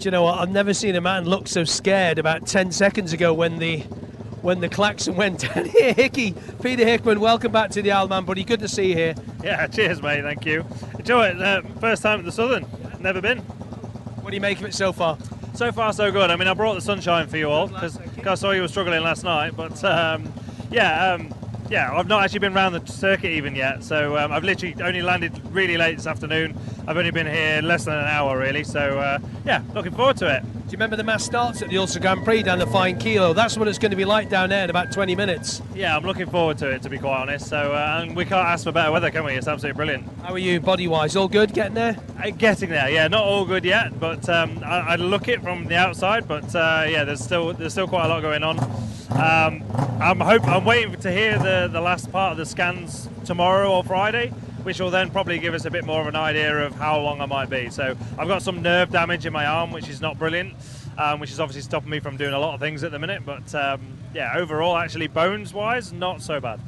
you know what? I've never seen a man look so scared about 10 seconds ago when the klaxon went down here. Peter Hickman, welcome back to the Isle of Man, buddy. Good to see you here. Yeah, cheers, mate. Thank you. Enjoy it. First time at the Southern. Never been. What do you make of it so far? So far, so good. I mean, I brought the sunshine for you all because I saw you were struggling last night. But I've not actually been around the circuit even yet. So I've literally only landed really late this afternoon. I've only been here less than an hour, really. So looking forward to it. Do you remember the mass starts at the Ulster Grand Prix down the Fine Kilo? That's what it's going to be like down there in about 20 minutes. Yeah, I'm looking forward to it, to be quite honest. So and we can't ask for better weather, can we? It's absolutely brilliant. How are you body-wise? All good getting there? Getting there, yeah. Not all good yet, but I look it from the outside. But there's still quite a lot going on. I'm waiting to hear the last part of the scans tomorrow or Friday, which will then probably give us a bit more of an idea of how long I might be. So I've got some nerve damage in my arm, which is not brilliant, which is obviously stopping me from doing a lot of things at the minute. But overall, actually, bones-wise, not so bad.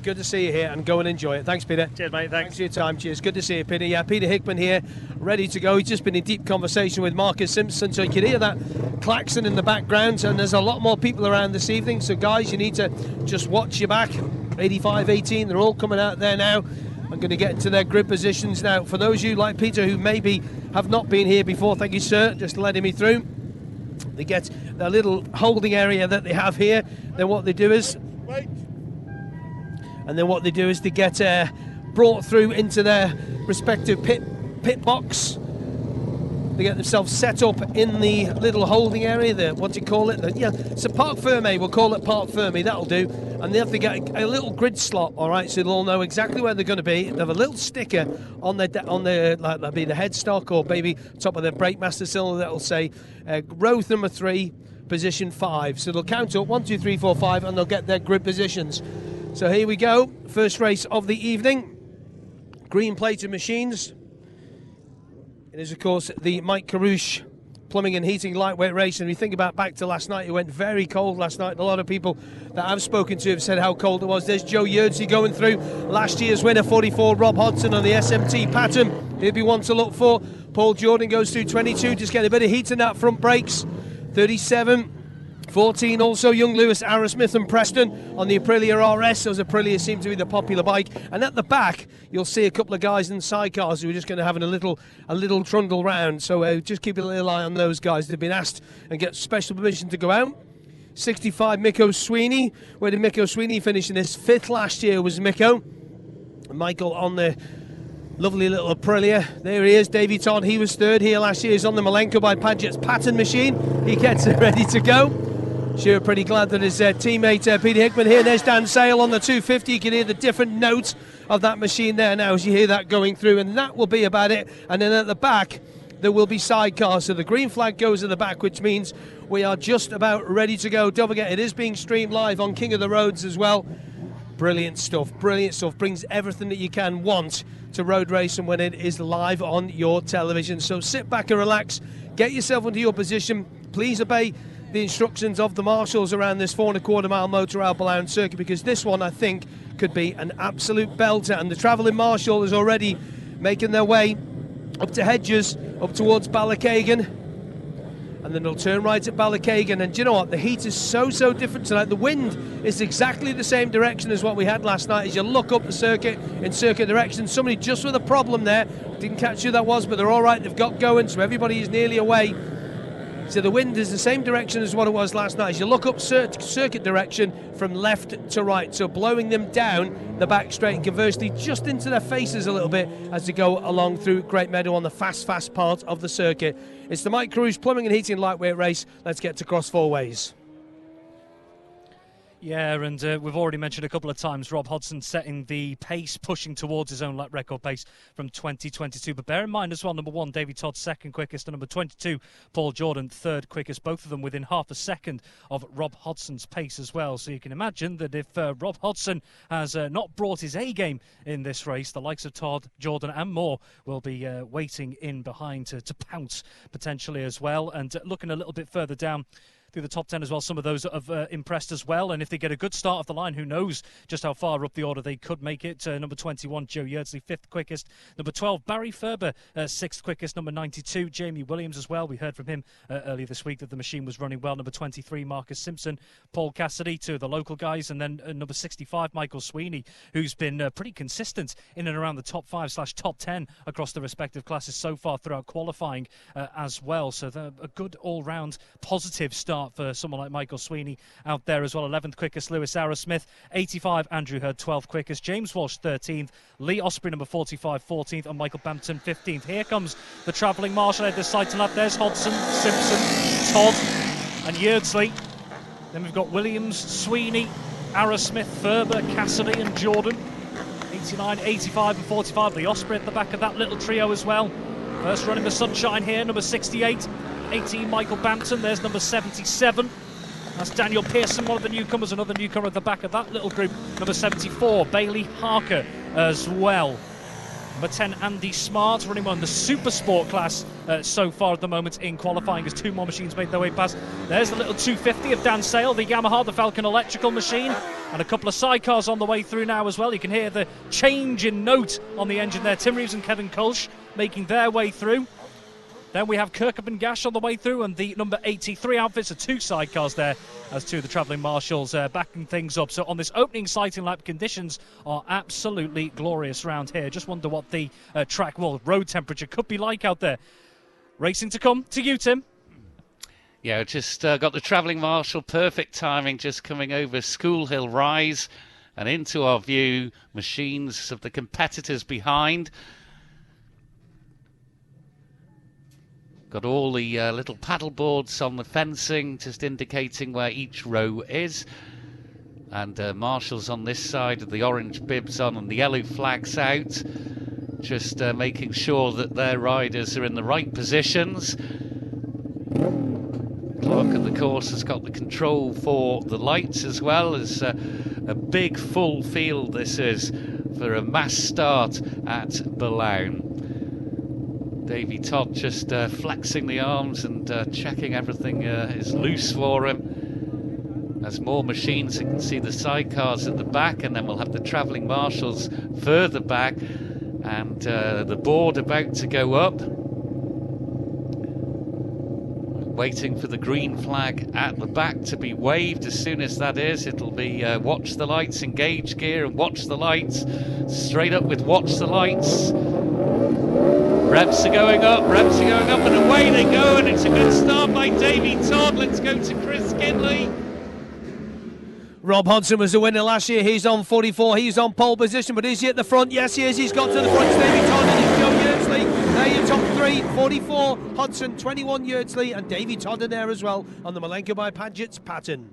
Good to see you here, and go and enjoy it. Thanks, Peter. Cheers, mate. Thanks for your time. Cheers. Good to see you, Peter. Yeah, Peter Hickman here, ready to go. He's just been in deep conversation with Marcus Simpson, so you can hear that klaxon in the background, and there's a lot more people around this evening. So, guys, you need to just watch your back. 85-18, they're all coming out there now. I'm going to get into their grid positions now. For those of you like Peter who maybe have not been here before, thank you, sir, just letting me through. They get their little holding area that they have here. Then what they do is... Wait. And then what they do is they get brought through into their respective pit box. They get themselves set up in the little holding area, what do you call it? So Parc Fermé, we'll call it Parc Fermé, that'll do. And they have to get a little grid slot, all right, so they'll all know exactly where they're going to be. They have a little sticker on their like that'll be the headstock or maybe top of their brake master cylinder that'll say row number 3, position 5. So they'll count up 1, 2, 3, 4, 5, and they'll get their grid positions. So here we go, first race of the evening. Green plated machines. It is, of course, the Mike Kerruish plumbing and heating lightweight race. And we think about back to last night, it went very cold last night. A lot of people that I've spoken to have said how cold it was. There's Joe Yerdsey going through. Last year's winner, 44, Rob Hodson on the SMT pattern. He'll be one to look for. Paul Jordan goes through 22, just getting a bit of heat in that front brakes. 37. 14 also young Lewis Arrowsmith and Preston on the Aprilia RS. Those Aprilia seem to be the popular bike. And at the back, you'll see a couple of guys in sidecars who are just going to have a little trundle round. So just keep a little eye on those guys. They've been asked and get special permission to go out. 65, Mikko Sweeney. Where did Mikko Sweeney finish in this? 5th last year was Mikko. And Michael on the lovely little Aprilia. There he is, Davey Todd. He was 3rd here last year. He's on the Malenko by Padgett's pattern machine. He gets it ready to go. Sure, pretty glad that his teammate Peter Hickman here. There's Dan Sale on the 250. You can hear the different note of that machine there now as you hear that going through, and that will be about it. And then at the back, there will be sidecars. So the green flag goes at the back, which means we are just about ready to go. Don't forget, it is being streamed live on King of the Roads as well. Brilliant stuff, brilliant stuff. Brings everything that you can want to road racing when it is live on your television. So sit back and relax, get yourself into your position. Please obey the instructions of the marshals around this 4.25 mile motor Alpine circuit, because this one I think could be an absolute belter. And the travelling marshal is already making their way up to Hedges, up towards Ballachagan, and then they'll turn right at Ballachagan. And do you know what, the heat is so different tonight. The wind is exactly the same direction as what we had last night. As you look up the circuit in circuit direction, somebody just with a problem there, didn't catch who that was, but they're all right, they've got going, so everybody is nearly away. So the wind is the same direction as what it was last night. As you look up circuit direction from left to right, so blowing them down the back straight, and conversely just into their faces a little bit as they go along through Great Meadow on the fast part of the circuit. It's the Mike Kerruish Plumbing and Heating Lightweight Race. Let's get to Cross Four Ways. Yeah, and we've already mentioned a couple of times Rob Hodson setting the pace, pushing towards his own lap record pace from 2022. But bear in mind as well, number 1, Davey Todd, 2nd quickest, and number 22, Paul Jordan, 3rd quickest. Both of them within half a second of Rob Hodson's pace as well. So you can imagine that if Rob Hodson has not brought his A game in this race, the likes of Todd, Jordan and more will be waiting in behind to pounce potentially as well. And looking a little bit further down through the top 10 as well. Some of those have impressed as well. And if they get a good start off the line, who knows just how far up the order they could make it. Number 21, Joe Yeardsley, 5th quickest. Number 12, Barry Ferber, 6th quickest. Number 92, Jamie Williams as well. We heard from him earlier this week that the machine was running well. Number 23, Marcus Simpson. Paul Cassidy, two of the local guys. And then number 65, Michael Sweeney, who's been pretty consistent in and around the top 5/top 10 across the respective classes so far throughout qualifying as well. So a good all-round positive start for someone like Michael Sweeney out there as well. 11th quickest, Lewis Arrowsmith. 85, Andrew Hurd, 12th quickest. James Walsh, 13th. Lee Osprey, number 45, 14th. And Michael Bampton, 15th. Here comes the travelling marshal at the sight lap. There's Hodson, Simpson, Todd and Yeardsley. Then we've got Williams, Sweeney, Arrowsmith, Ferber, Cassidy and Jordan. 89, 85 and 45. Lee Osprey at the back of that little trio as well. First run in the sunshine here, number 68. 18, Michael Bampton. There's number 77. That's Daniel Pearson, one of the newcomers. Another newcomer at the back of that little group. Number 74, Bailey Harker as well. Number 10, Andy Smart, running on the Super Sport class so far at the moment in qualifying as two more machines made their way past. There's the little 250 of Dan Sale, the Yamaha, the Falcon electrical machine, and a couple of sidecars on the way through now as well. You can hear the change in note on the engine there. Tim Reeves and Kevin Kolsch making their way through. Then we have Kirkup and Gash on the way through, and the number 83 outfits are two sidecars there as two of the travelling marshals backing things up. So on this opening sighting lap, conditions are absolutely glorious round here. Just wonder what the track, road temperature could be like out there. Racing to come to you, Tim. Yeah, just got the travelling marshal, perfect timing, just coming over School Hill Rise and into our view, machines of the competitors behind. Got all the little paddle boards on the fencing, just indicating where each row is. And marshals on this side of the orange bibs on and the yellow flags out. Just making sure that their riders are in the right positions. Clark of the course has got the control for the lights as well as a big full field this is for a mass start at Boulogne. Davey Todd just flexing the arms and checking everything is loose for him. As more machines, you can see the sidecars at the back, and then we'll have the travelling marshals further back, and the board about to go up. Waiting for the green flag at the back to be waved. As soon as that is, it'll be watch the lights, engage gear and watch the lights. Straight up with watch the lights. Revs are going up, and away they go, and it's a good start by Davey Todd. Let's go to Chris Kinley. Rob Hodson was the winner last year. He's on 44. He's on pole position, but is he at the front? Yes, he is. He's got to the front. It's Davey Todd and it's Joe Yeardsley. There your top three. 44, Hodson, 21, Yeardsley, and Davey Todd in there as well on the Malenko by Paget's pattern.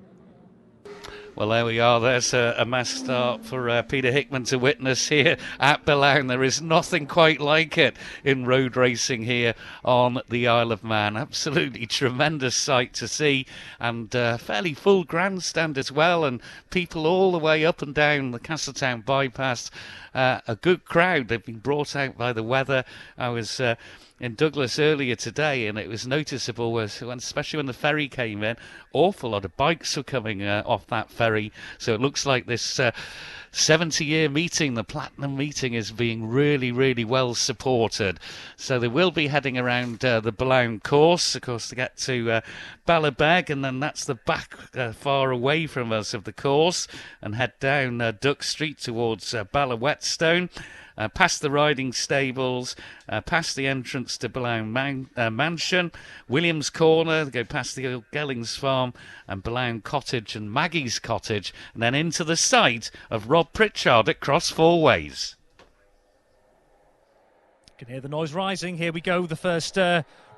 Well, there we are. There's a mass start for Peter Hickman to witness here at Boulogne. There is nothing quite like it in road racing here on the Isle of Man. Absolutely tremendous sight to see, and fairly full grandstand as well, and people all the way up and down the Castletown bypass. A good crowd. They've been brought out by the weather. I was in Douglas earlier today, and it was noticeable, especially when the ferry came in, awful lot of bikes were coming off that ferry. So it looks like this 70-year meeting, the Platinum meeting, is being really, really well supported. So they will be heading around the Boulogne course, of course, to get to Ballabeg, and then that's the back far away from us of the course, and head down Duck Street towards Ballawhetstone. Past the riding stables, past the entrance to Boulogne Mansion, Williams Corner, go past the old Gellings Farm and Boulogne Cottage and Maggie's Cottage, and then into the site of Rob Pritchard at Cross Four Ways. You can hear the noise rising. Here we go, the first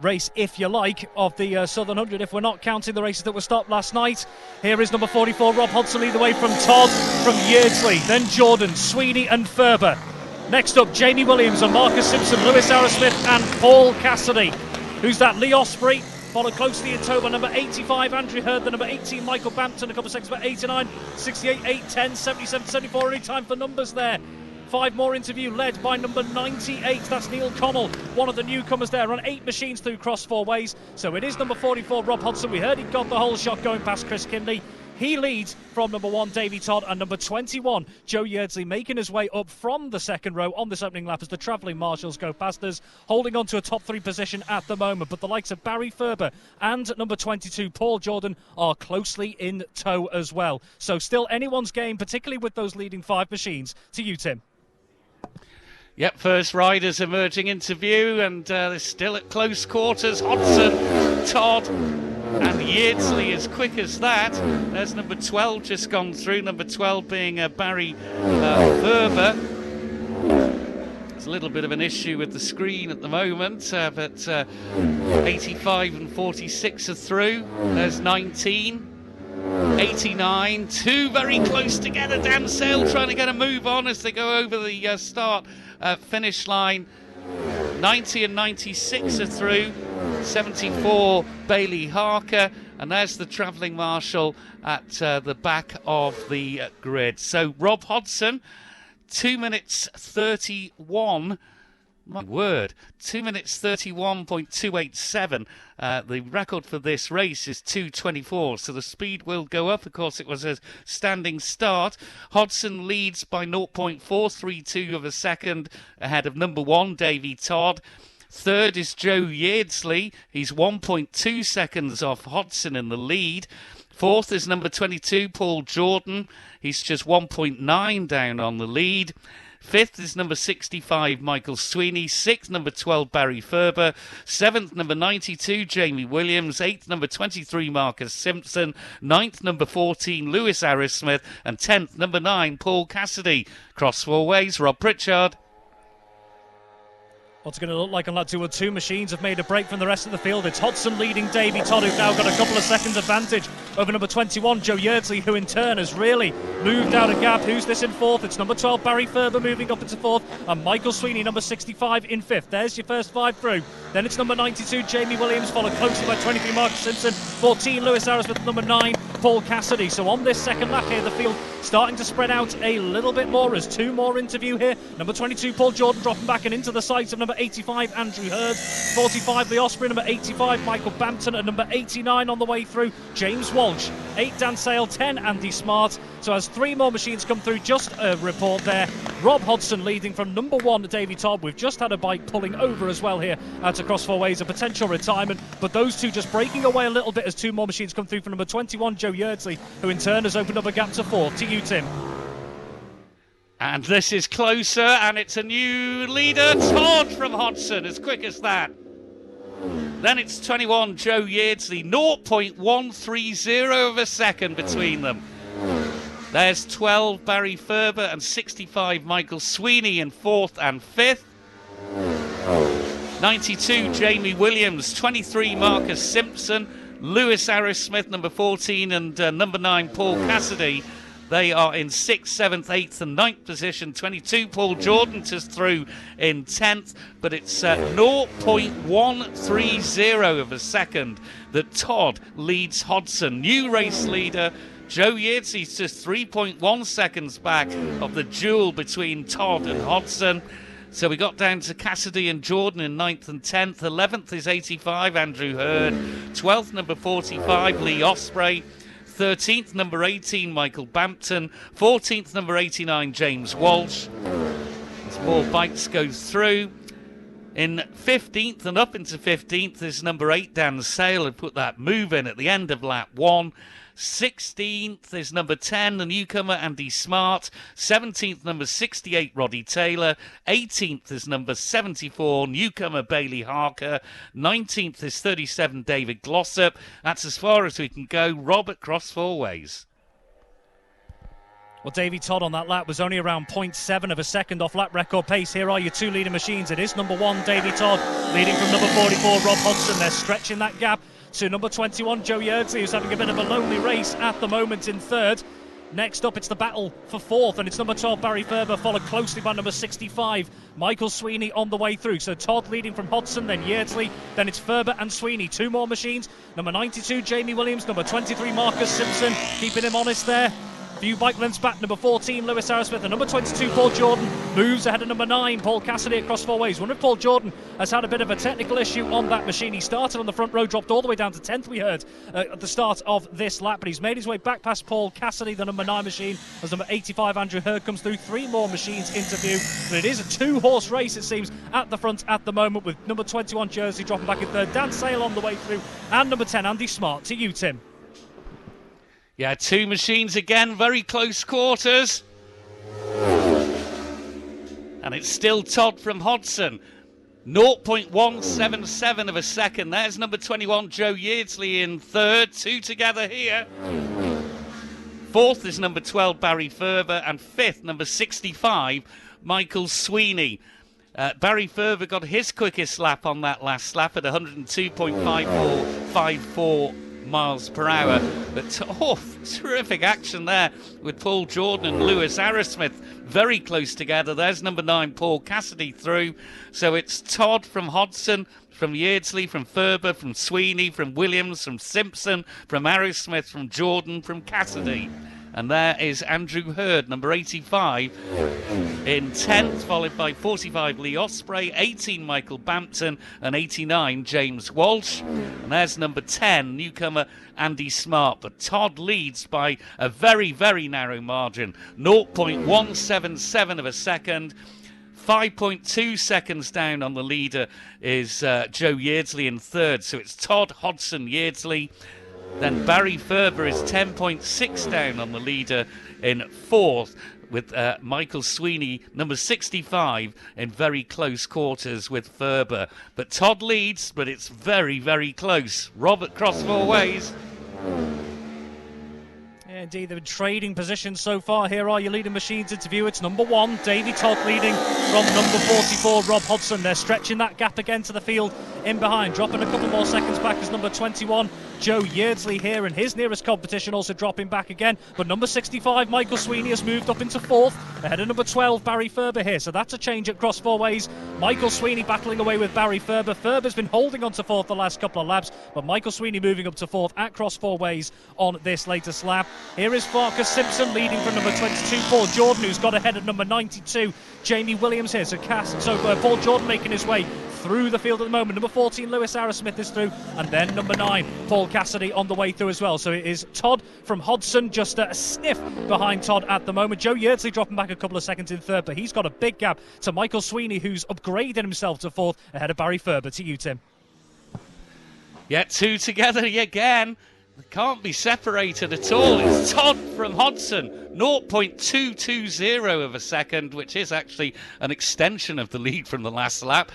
race, if you like, of the Southern 100, if we're not counting the races that were stopped last night. Here is number 44, Rob Hodson, lead the way from Todd, from Yeardsley, then Jordan, Sweeney and Ferber. Next up, Jamie Williams and Marcus Simpson, Lewis Arrowsmith and Paul Cassidy. Who's that? Lee Osprey, followed closely in tow by number 85, Andrew Hurd, the number 18, Michael Bampton, a couple of seconds by 89, 68, 8, 10, 77, 74, any time for numbers there 5 more interview led by number 98. That's Neil Connell, one of the newcomers there, on 8 machines through cross 4 ways. So it is number 44, Rob Hodson. We heard he got the whole shot going past Chris Kinley. He leads from number 1, Davy Todd, and number 21, Joe Yeardsley, making his way up from the second row on this opening lap as the travelling marshals go past us, holding on to a top 3 position at the moment. But the likes of Barry Ferber and number 22, Paul Jordan, are closely in tow as well. So still anyone's game, particularly with those leading 5 machines. To you, Tim. Yep, first riders emerging into view, and they're still at close quarters. Hodson, Todd, and Yeardsley as quick as that. There's number 12 just gone through, number 12 being Barry Ferber. There's a little bit of an issue with the screen at the moment, but 85 and 46 are through. There's 19. 89, 2 very close together. Dan Sale trying to get a move on as they go over the start finish line. 90 and 96 are through. 74, Bailey Harker, and there's the travelling marshal at the back of the grid. So Rob Hodson, 2 minutes 31. My word, 2 minutes 31.287. The record for this race is 2:24, so the speed will go up. Of course, it was a standing start. Hodson leads by 0.432 of a second ahead of number 1, Davy Todd. Third is Joe Yeardsley. He's 1.2 seconds off Hodson in the lead. Fourth is number 22, Paul Jordan. He's just 1.9 down on the lead. Fifth is number 65, Michael Sweeney. Sixth, number 12, Barry Ferber. Seventh, number 92, Jamie Williams. Eighth, number 23, Marcus Simpson. Ninth, number 14, Lewis Arrowsmith. And 10th, number 9, Paul Cassidy. Cross 4 ways, Rob Pritchard. What's going to look like on lap 2 or 2 machines have made a break from the rest of the field. It's Hodson leading Davy Todd, who've now got a couple of seconds advantage over number 21, Joe Yeardsley, who in turn has really moved out a gap. Who's this in 4th? It's number 12, Barry Ferber, moving up into 4th, and Michael Sweeney, number 65, in 5th. There's your first 5 through. Then it's number 92, Jamie Williams, followed closely by 23, Marcus Simpson. 14, Lewis Arrowsmith, number 9, Paul Cassidy. So on this second lap here, the field starting to spread out a little bit more as 2 more interview here. Number 22, Paul Jordan, dropping back and into the sights of number 85, Andrew Hurd. 45, the Osprey, number 85, Michael Bampton, and number 89 on the way through, James Walsh. 8, Dan Sale. 10, Andy Smart. So as 3 more machines come through, just a report there. Rob Hodson leading from number 1, Davy Todd. We've just had a bike pulling over as well here out across 4 ways, a potential retirement, but those 2 just breaking away a little bit as 2 more machines come through from number 21, Joe Yeardsley, who in turn has opened up a gap to 4. To you, Tim. And this is closer, and it's a new leader, Todd from Hodson, as quick as that. Then it's 21, Joe Yeardsley, 0.130 of a second between them. There's 12, Barry Ferber, and 65, Michael Sweeney in 4th and 5th. 92, Jamie Williams. 23, Marcus Simpson. Lewis Arrowsmith, number 14, and number 9, Paul Cassidy. They are in 6th, 7th, 8th and 9th position. 22, Paul Jordan just through in 10th, but it's 0.130 of a second that Todd leads Hodson. New race leader, Joe Yeardsley's just 3.1 seconds back of the duel between Todd and Hodson. So we got down to Cassidy and Jordan in 9th and 10th. 11th is 85, Andrew Hurd. 12th, number 45, Lee Osprey. 13th, number 18, Michael Bampton. 14th, number 89, James Walsh. As more bikes go through. In 15th and up into 15th is number 8, Dan Sale, who put that move in at the end of lap 1. 16th is number 10, the newcomer Andy Smart. 17th, number 68, Roddy Taylor. 18th is number 74, newcomer Bailey Harker. 19th is 37, David Glossop. That's as far as we can go. Robert Cross 4 ways. Well, Davy Todd on that lap was only around 0.7 of a second off lap record pace. Here are your 2 leading machines. It is number 1, Davy Todd, leading from number 44, Rob Hodson. They're stretching that gap to number 21, Joe Yeardsley, who's having a bit of a lonely race at the moment in 3rd. Next up, it's the battle for 4th, and it's number 12, Barry Ferber, followed closely by number 65, Michael Sweeney, on the way through. So Todd leading from Hodson, then Yeardsley, then it's Ferber and Sweeney. 2 more machines. Number 92, Jamie Williams. Number 23, Marcus Simpson, keeping him honest there. few bike lengths back. Number 14, Lewis Arrowsmith, and number 22, Paul Jordan, moves ahead of number 9, Paul Cassidy, across 4 ways. Wonder if Paul Jordan has had a bit of a technical issue on that machine. He started on the front row, dropped all the way down to 10th, we heard, at the start of this lap, but he's made his way back past Paul Cassidy, the number 9 machine, as number 85, Andrew Hurd, comes through. 3 more machines into view, but it is a 2-horse race, it seems, at the front at the moment, with number 21, Jersey, dropping back in third. Dan Sale on the way through, and number 10, Andy Smart. To you, Tim. Yeah, 2 machines again, very close quarters. And it's still Todd from Hodson. 0.177 of a second. There's number 21, Joe Yeardsley, in third. 2 together here. Fourth is number 12, Barry Ferber. And fifth, number 65, Michael Sweeney. Barry Ferber got his quickest lap on that last lap at 102.54 miles per hour. But terrific action there with Paul Jordan and Lewis Arrowsmith very close together. There's number 9, Paul Cassidy, through. So it's Todd from Hodson, from Yeardsley, from Ferber, from Sweeney, from Williams, from Simpson, from Arrowsmith, from Jordan, from Cassidy. And there is Andrew Hurd, number 85, in 10th, followed by 45, Lee Osprey, 18, Michael Bampton, and 89, James Walsh. And there's number 10, newcomer Andy Smart. But Todd leads by a very, very narrow margin, 0.177 of a second. 5.2 seconds down on the leader is Joe Yeardsley in third. So it's Todd, Hodson, Yeardsley. Then Barry Ferber is 10.6 down on the leader in fourth, with Michael Sweeney, number 65, in very close quarters with Ferber. But Todd leads, but it's very, very close. Robert cross 4 ways. Yeah, indeed, they've been trading positions so far. Here are your leading machines into view. It's number 1, Davey Todd, leading from number 44, Rob Hodson. They're stretching that gap again to the field in behind, dropping a couple more seconds back as number 21, Joe Yeardsley, here in his nearest competition, also dropping back again. But number 65, Michael Sweeney, has moved up into fourth, ahead of number 12, Barry Ferber here. So that's a change at cross 4 ways. Michael Sweeney battling away with Barry Ferber. Ferber's been holding on to fourth the last couple of laps, but Michael Sweeney moving up to fourth at cross 4 ways on this latest lap. Here is Farkas Simpson leading from number 22, Paul Jordan, who's got ahead of number 92, Jamie Williams here. So Paul Jordan making his way through the field at the moment. Number 14, Lewis Arrowsmith, is through, and then number 9, Paul Cassidy, on the way through as well. So it is Todd from Hodson, just a sniff behind Todd at the moment. Joe Yeardsley dropping back a couple of seconds in third, but he's got a big gap to Michael Sweeney, who's upgraded himself to fourth, ahead of Barry Ferber. To you, Tim. Yeah, 2 together again. They can't be separated at all. It's Todd from Hodson, 0.220 of a second, which is actually an extension of the lead from the last lap.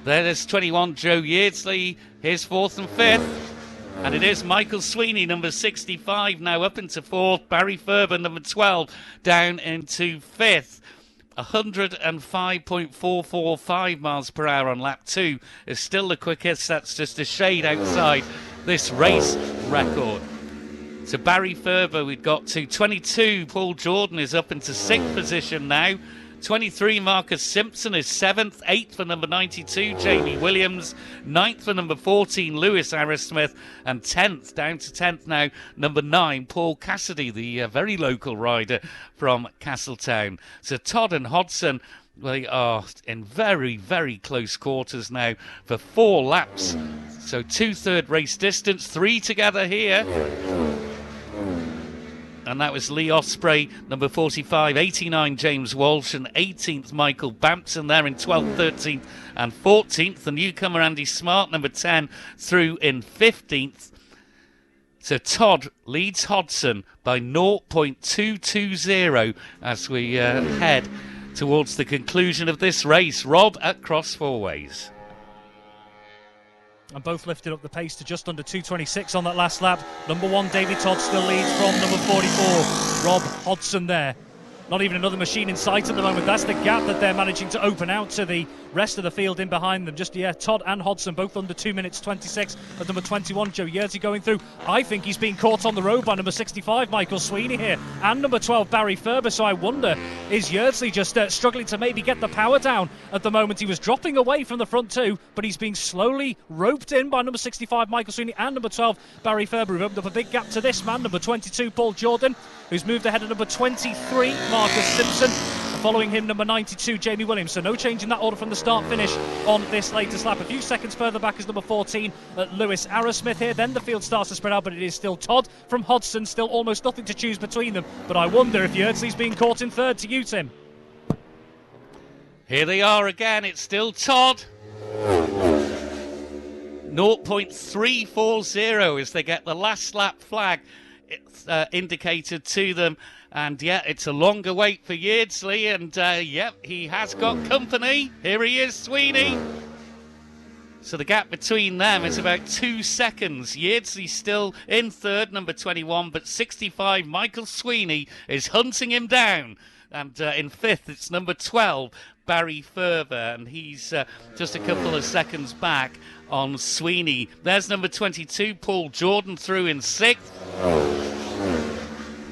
There's 21, Joe Yeardsley, his 4th and 5th. And it is Michael Sweeney, number 65, now up into 4th. Barry Ferber, number 12, down into 5th. 105.445 miles per hour on lap 2 is still the quickest. That's just a shade outside this race record. So Barry Ferber, we've got to 22. Paul Jordan is up into 6th position now. 23, Marcus Simpson is 7th. 8th for number 92, Jamie Williams. 9th for number 14, Lewis Arrowsmith. And 10th, down to 10th now, number 9, Paul Cassidy, the very local rider from Castletown. So Todd and Hodson, they are in very, very close quarters now for 4 laps. So 2/3 race distance, 3 together here. And that was Lee Osprey, number 45, 89, James Walsh, and 18th, Michael Bampton there in 12th, 13th, and 14th. The newcomer, Andy Smart, number 10, through in 15th. So Todd leads Hodson by 0.220 as we head towards the conclusion of this race. Rob at cross 4 ways. And both lifted up the pace to just under 2:26 on that last lap. Number 1, David Todd, still leads from number 44, Rob Hodson there. Not even another machine in sight at the moment. That's the gap that they're managing to open out to the rest of the field in behind them. Just, Todd and Hodson both under 2 minutes 26 as number 21, Joe Yersey, going through. I think he's being caught on the road by number 65, Michael Sweeney here, and number 12, Barry Ferber. So I wonder, is Yeardsley just struggling to maybe get the power down at the moment? He was dropping away from the front two, but he's being slowly roped in by number 65, Michael Sweeney, and number 12, Barry Ferber, who've opened up a big gap to this man, number 22, Paul Jordan, who's moved ahead of number 23, Marcus Simpson. Following him, number 92, Jamie Williams. So no change in that order from the start-finish on this latest lap. A few seconds further back is number 14, Lewis Arrowsmith here. Then the field starts to spread out, but it is still Todd from Hodson. Still almost nothing to choose between them. But I wonder if Yeardsley's being caught in third. To you, Tim. Here they are again. It's still Todd. 0.340 as they get the last lap flag indicated to them. And it's a longer wait for Yeardsley, and he has got company. Here he is, Sweeney. So the gap between them is about 2 seconds. Yeardsley still in third, number 21, but 65, Michael Sweeney, is hunting him down. And in fifth, it's number 12, Barry Ferber, and he's just a couple of seconds back on Sweeney. There's number 22, Paul Jordan, through in sixth.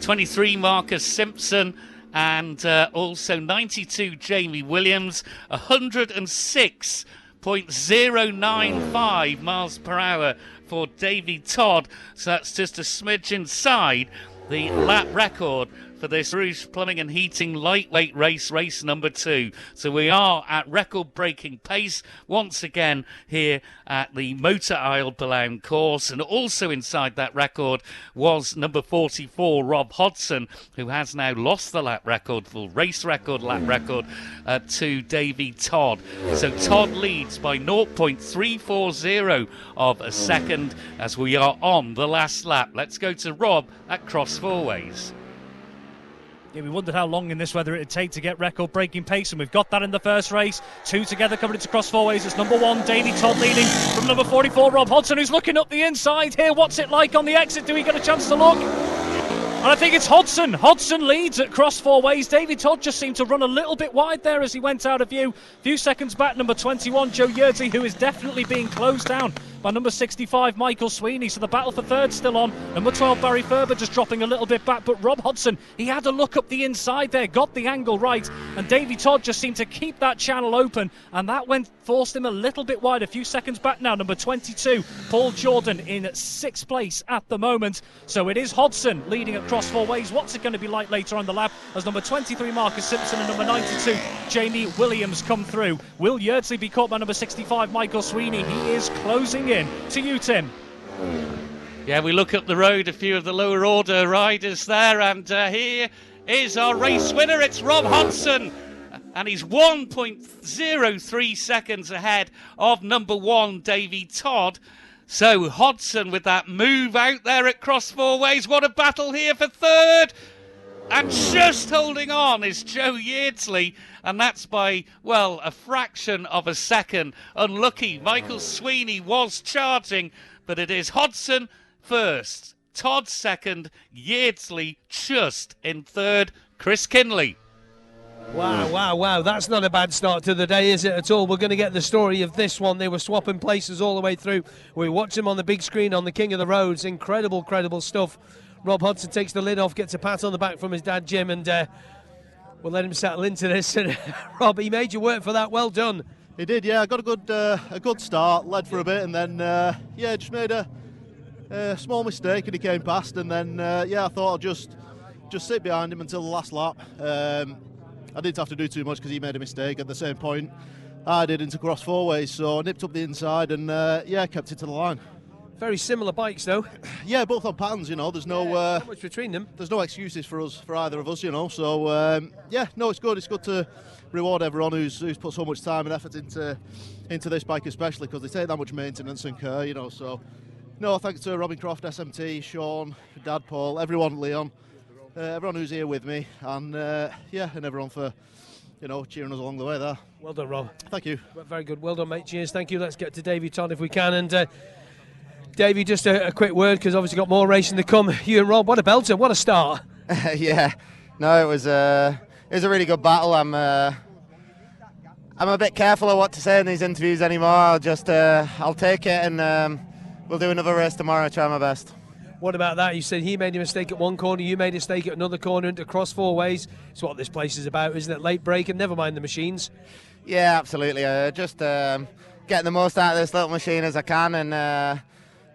23, Marcus Simpson, and also 92, Jamie Williams. 106.095 miles per hour for Davy Todd. So that's just a smidge inside the lap record for this Kerruish Plumbing and Heating lightweight race number 2. So we are at record-breaking pace once again here at the Motor Isle Belawn course, and also inside that record was number 44, Rob Hodson, who has now lost the lap record, full race record, lap record, to Davy Todd. So Todd leads by 0.340 of a second as we are on the last lap. Let's go to Rob at Cross Fourways. Yeah, we wondered how long in this weather it'd take to get record-breaking pace, and we've got that in the first race. Two together coming into Cross Fourways. It's number 1, Davy Todd, leading from number 44, Rob Hodson, who's looking up the inside here. What's it like on the exit? Do we get a chance to look? And I think it's Hodson. Hodson leads at Cross Fourways. Davy Todd just seemed to run a little bit wide there as he went out of view. A few seconds back, number 21, Joe Yeardsley, who is definitely being closed down by number 65, Michael Sweeney. So the battle for third still on. Number 12, Barry Ferber, just dropping a little bit back. But Rob Hodson, he had a look up the inside there, got the angle right. And Davy Todd just seemed to keep that channel open. And that forced him a little bit wide. A few seconds back now, number 22, Paul Jordan, in 6th place at the moment. So it is Hodson leading at Cross Fourways. What's it going to be like later on the lap as number 23, Marcus Simpson, and number 92, Jamie Williams come through? Will Yeardsley be caught by number 65, Michael Sweeney? He is closing in. To you, Tim. Yeah, we look up the road, a few of the lower order riders there, and here is our race winner. It's Rob Hodson, and he's 1.03 seconds ahead of number 1, Davy Todd. So Hodson with that move out there at Cross Fourways. What a battle here for third. And just holding on is Joe Yeardsley, and that's by, well, a fraction of a second. Unlucky. Michael Sweeney was charging, but it is Hodson first, Todd second, Yeardsley just in third. Chris Kinley. Wow. That's not a bad start to the day, is it, at all? We're going to get the story of this one. They were swapping places all the way through. We watch him on the big screen on the King of the Roads. Incredible stuff. Rob Hodson takes the lid off, gets a pat on the back from his dad, Jim, and we'll let him settle into this. And Rob, he made you work for that. Well done. He did, yeah. I got a good start, led for a bit, and then, just made a small mistake, and he came past, and then, I thought I'd just sit behind him until the last lap. I didn't have to do too much because he made a mistake at the same point I did into Cross Fourways, so I nipped up the inside and, kept it to the line. Very similar bikes, though. Yeah, both on patterns, there's no... not much between them. There's no excuses for either of us, so, it's good. It's good to reward everyone who's put so much time and effort into this bike, especially because they take that much maintenance and care, so... No, thanks to Robin Croft, SMT, Sean, Dad Paul, everyone, Leon, everyone who's here with me, and, and everyone for... cheering us along the way there. Well done, Rob. Thank you. Very good. Well done, mate. Cheers. Thank you. Let's get to Davy Todd if we can. And Davy, just a quick word, because obviously got more racing to come. You and Rob, what a belter. What a start. Yeah. No, it was was a really good battle. I'm a bit careful of what to say in these interviews anymore. I'll take it, and we'll do another race tomorrow. Try my best. What about that? You said he made a mistake at one corner, you made a mistake at another corner into cross four ways. It's what this place is about, isn't it? Late break, and never mind the machines. Yeah, absolutely. Just getting the most out of this little machine as I can, and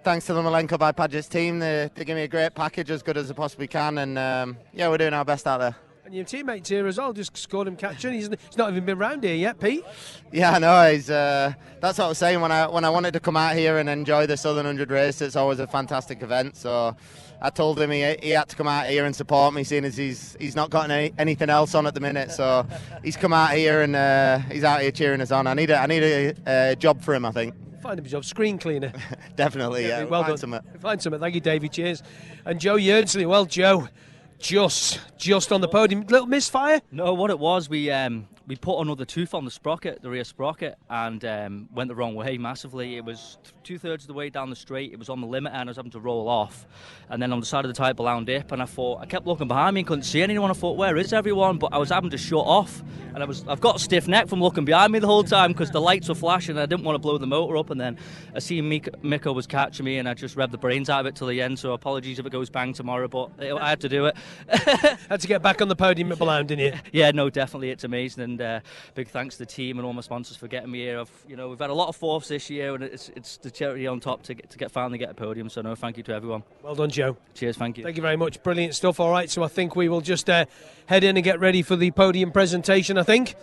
thanks to the Malenko by Padgett's team, they give me a great package, as good as they possibly can, and yeah, we're doing our best out there. And your teammates here as well just scored him catching. He's not even been round here yet, Pete. Yeah, I know. That's what I was saying when I wanted to come out here and enjoy the Southern 100 race. It's always a fantastic event. So I told him he had to come out here and support me, seeing as he's not got anything else on at the minute. So he's come out here and he's out here cheering us on. I need a job for him, I think. Find him a job, screen cleaner. Definitely, yeah. Well done. Find something. Thank you, Davey. Cheers. And Joe Yeardsley. Well, Joe, just on the podium. Little misfire? No, what it was, we put another tooth on the sprocket, the rear sprocket, and went the wrong way massively. It was 2/3 of the way down the straight. It was on the limit, and I was having to roll off. And then on the side of the type allowing dip, and I kept looking behind me and couldn't see anyone. I thought, where is everyone? But I was having to shut off, and I've got a stiff neck from looking behind me the whole time because the lights were flashing. And I didn't want to blow the motor up, and then I seen Miko was catching me, and I just revved the brains out of it till the end. So apologies if it goes bang tomorrow, but I had to do it. Had to get back on the podium at Ballown, didn't you? Yeah, no, definitely, it's amazing, and big thanks to the team and all my sponsors for getting me here. We've had a lot of fourths this year, and it's the cherry on top to finally get a podium. So no, thank you to everyone. Well done, Joe. Cheers, thank you. Thank you very much. Brilliant stuff. All right, so I think we will just head in and get ready for the podium presentation, I think.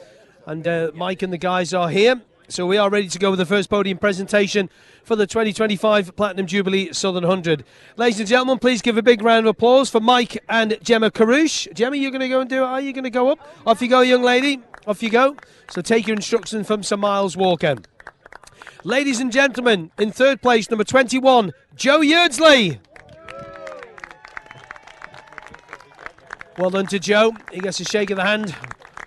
And Mike and the guys are here. So we are ready to go with the first podium presentation for the 2025 Platinum Jubilee Southern 100. Ladies and gentlemen, please give a big round of applause for Mike and Gemma Kerruish. Gemma, you're going to go and do it? Are you going to go up? Off you go, young lady. Off you go. So take your instructions from Sir Miles Walker. Ladies and gentlemen, in third place, number 21, Joe Yeardsley. Well done to Joe. He gets a shake of the hand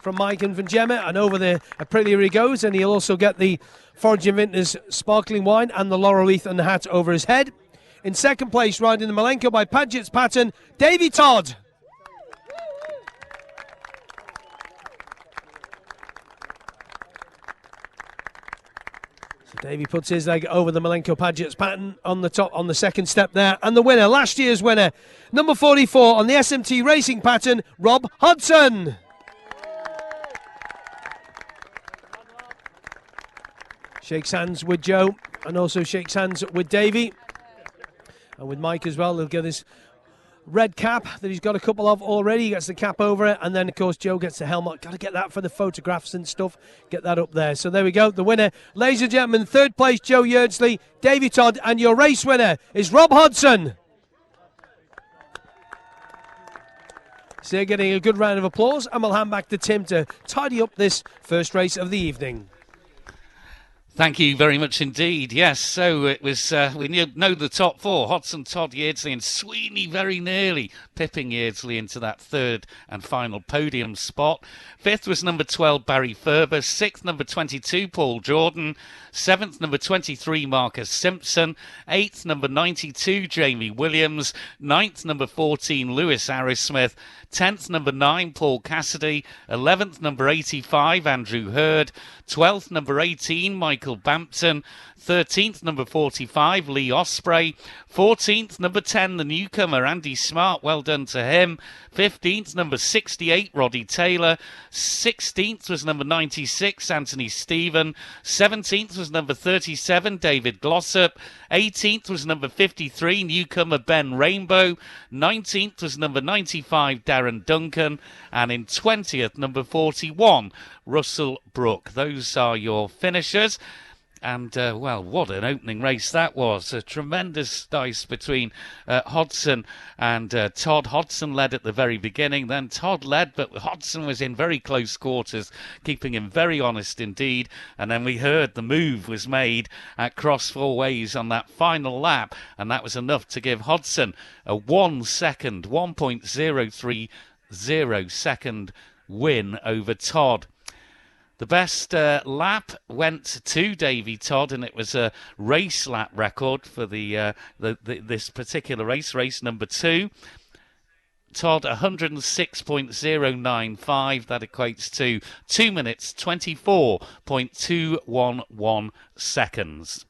from Mike and from Gemma, and over there, Aprilia he goes, and he'll also get the Foraging Vintners sparkling wine and the laurel wreath and the hat over his head. In second place, riding the Malenko by Padgett's pattern, Davey Todd. So Davey puts his leg over the Malenko Padgett's pattern on the top, on the second step there, and the winner, last year's winner, number 44 on the SMT Racing pattern, Rob Hodson. Shakes hands with Joe and also shakes hands with Davey and with Mike as well. He'll get his red cap that he's got a couple of already. He gets the cap over it, and then of course Joe gets the helmet. Got to get that for the photographs and stuff. Get that up there. So there we go. The winner, ladies and gentlemen, third place Joe Yeardsley, Davey Todd, and your race winner is Rob Hodson. So you're getting a good round of applause, and we'll hand back to Tim to tidy up this first race of the evening. Thank you very much indeed. Yes, so it was, we know the top four, Hodson, Todd, Yeardsley and Sweeney very nearly pipping Yeardsley into that third and final podium spot. Fifth was number 12, Barry Ferber. Sixth, number 22, Paul Jordan. Seventh, number 23, Marcus Simpson. Eighth, number 92, Jamie Williams. Ninth, number 14, Lewis Arrowsmith. 10th, number 9, Paul Cassidy. 11th, number 85, Andrew Hurd. 12th, number 18, Michael Bampton. 13th, number 45, Lee Osprey. 14th, number 10, the newcomer, Andy Smart. Well done to him. 15th, number 68, Roddy Taylor. 16th was number 96, Anthony Stephen. 17th was number 37, David Glossop. 18th was number 53, newcomer Ben Rainbow. 19th was number 95, Darren Duncan. And in 20th, number 41, Russell Brook. Those are your finishers. And, well, what an opening race that was. A tremendous dice between Hodson and Todd. Hodson led at the very beginning, then Todd led, but Hodson was in very close quarters, keeping him very honest indeed. And then we heard the move was made at Cross Four Ways on that final lap, and that was enough to give Hodson a 1 second, 1.030 second win over Todd. The best lap went to Davey Todd, and it was a race lap record for this particular race number 2. Todd 106.095. That equates to 2 minutes 24.211 seconds.